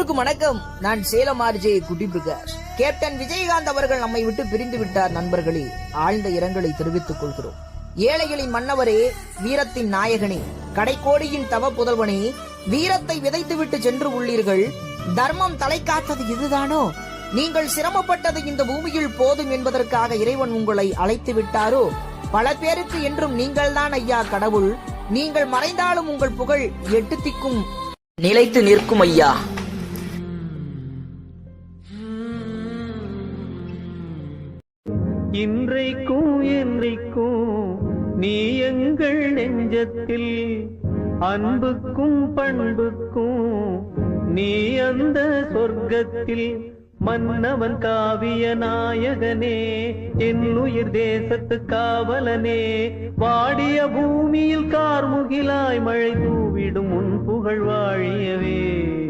எல்லோருக்கும் வணக்கம். நான் சேலம் ஆர்ஜே குட்டி பிரகாஷ். கேப்டன் விஜயகாந்த் அவர்கள் நம்மை விட்டு பிரிந்து விட்டார். நண்பர்களே, ஆழ்ந்த இரங்கலை தெரிவித்துக் கொள்கிறோம். ஏழைகளின் மன்னவரே, வீரத்தின் நாயகனே, கடைக்கோடியின் தவ புதல்வனே, வீரத்தை விதைத்துவிட்டு சென்று உள்ளீர்கள். தர்மம் தலை காத்தது இதுதானோ? நீங்கள் சிரமப்பட்டது இந்த பூமியில் போதும் என்பதற்காக இறைவன் உங்களை அழைத்து விட்டாரோ? பல பேருக்கு என்றும் நீங்கள்தான் ஐயா கடவுள். நீங்கள் மறைந்தாலும் உங்கள் புகழ் எட்டு திக்கும் நிலைத்து நிற்கும் ஐயா. இன்றைக்கும் என்றைக்கும் நீ எங்கள் நெஞ்சத்தில், அன்புக்கும் பண்புக்கும் நீ அந்த சொர்க்கத்தில். மன்னவன் காவிய நாயகனே, என் உயிர் தேசத்து காவலனே, வாடிய பூமியில் கார்முகிலாய் மழை தூவிடும் உன் புகழ் வாழியவே.